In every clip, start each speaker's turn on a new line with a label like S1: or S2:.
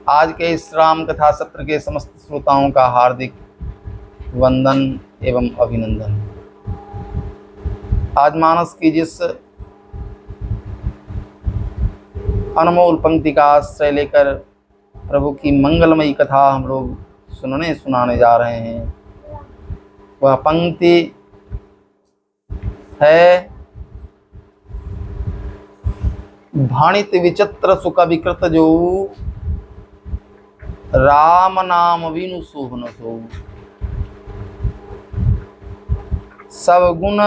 S1: आज के इस राम कथा सत्र के समस्त श्रोताओं का हार्दिक वंदन एवं अभिनंदन। आज मानस की जिस अनमोल पंक्ति का आश्रय लेकर प्रभु की मंगलमयी कथा हम लोग सुनाने जा रहे हैं, वह पंक्ति है भाणित विचित्र सुख विकृत जो राम नाम विनु शोभन सो। सब गुण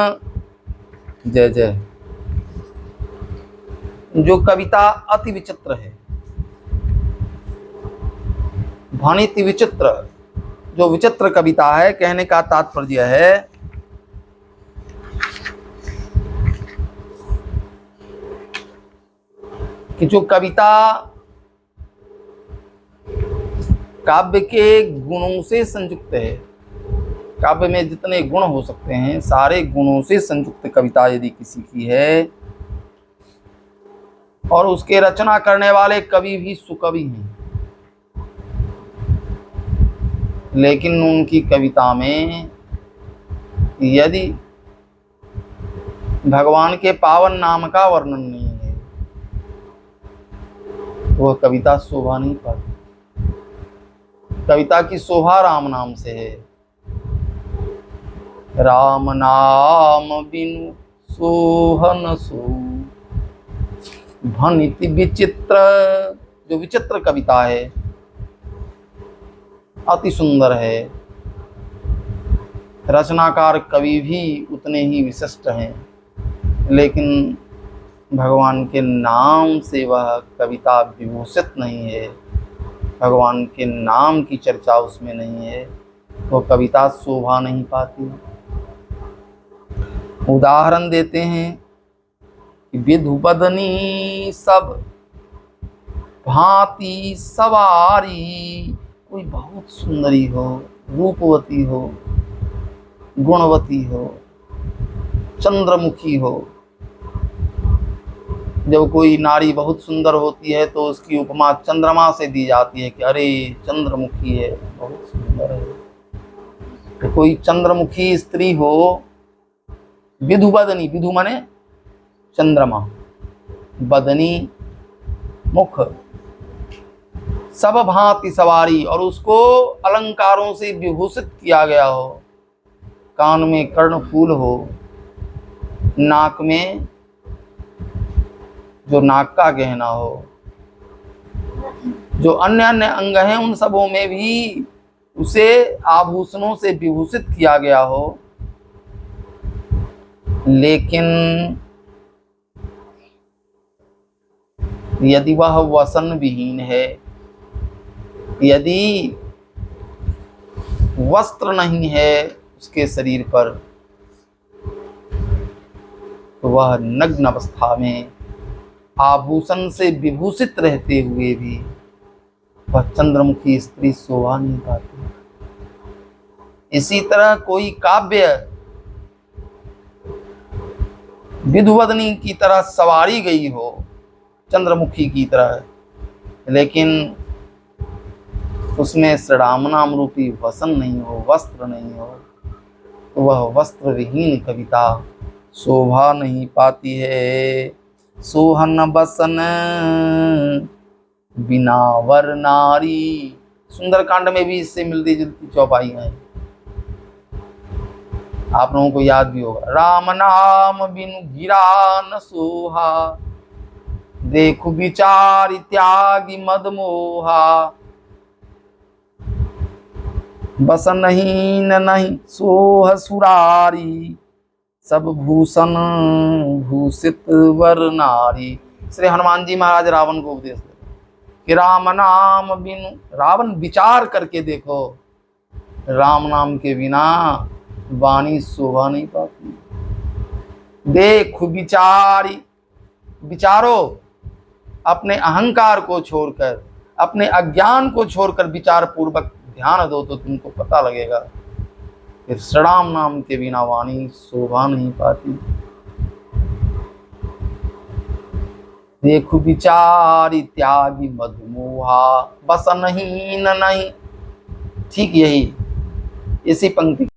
S1: जय जय। जो कविता अति विचित्र है, भाणित विचित्र, जो विचित्र कविता है, कहने का तात्पर्य है कि जो कविता काव्य के गुणों से संयुक्त है, काव्य में जितने गुण हो सकते हैं सारे गुणों से संयुक्त कविता यदि किसी की है, और उसके रचना करने वाले कवि भी सुकवि हैं, लेकिन उनकी कविता में यदि भगवान के पावन नाम का वर्णन नहीं है तो वह कविता शोभा नहीं पाती। कविता की शोभा राम नाम से है। राम नाम बिनु सोहन सो। भाणित विचित्र, जो विचित्र कविता है, अति सुंदर है। रचनाकार कवि भी उतने ही विशिष्ट हैं, लेकिन भगवान के नाम से वह कविता विभूषित नहीं है, भगवान के नाम की चर्चा उसमें नहीं है, तो कविता शोभा नहीं पाती। उदाहरण देते हैं कि विधु बदनी सब भांति सवारी। कोई बहुत सुंदरी हो, रूपवती हो, गुणवती हो, चंद्रमुखी हो। जब कोई नारी बहुत सुंदर होती है तो उसकी उपमा चंद्रमा से दी जाती है कि अरे चंद्रमुखी है, बहुत सुंदर है। तो कोई चंद्रमुखी स्त्री हो, विधु बदनी, विधु माने चंद्रमा, बदनी मुख, सब भांति सवारी, और उसको अलंकारों से विभूषित किया गया हो। कान में कर्णफूल हो, नाक में जो नाक का गहना हो, जो अन्य अन्य अंग हैं उन सबों में भी उसे आभूषणों से विभूषित किया गया हो, लेकिन यदि वह वसन विहीन है, यदि वस्त्र नहीं है उसके शरीर पर, तो वह नग्न अवस्था में आभूषण से विभूषित रहते हुए भी वह चंद्रमुखी स्त्री शोभा नहीं पाती। इसी तरह कोई काव्य विधुवदनी की तरह सवारी गई हो, चंद्रमुखी की तरह, लेकिन उसमें श्रीराम नाम रूपी वसन नहीं हो, वस्त्र नहीं हो, तो वह वस्त्र विहीन कविता शोभा नहीं पाती है। सोहन बसन बिना वर नारी। सुंदरकांड में भी इससे मिलती जुलती चौपाई है, आप लोगों को याद भी होगा। राम नाम बिनु गिरा न सोहा, देखु विचार त्यागी मद मोहा। बसन हीन नहीं सोह सुरारी, सब भूषण भूषित वर नारी। श्री हनुमान जी महाराज रावण को उपदेश देते कि राम नाम बिनु, रावण विचार करके देखो, राम नाम के बिना वाणी शोभा नहीं पाती। देखो विचारी, विचारो, अपने अहंकार को छोड़कर, अपने अज्ञान को छोड़कर विचार पूर्वक ध्यान दो तो तुमको पता लगेगा कि श्री राम नाम के बिना वाणी शोभा नहीं पाती। देखु विचारी त्यागी मधुमोहा, बसनहीन नहीं। ठीक यही इसी पंक्ति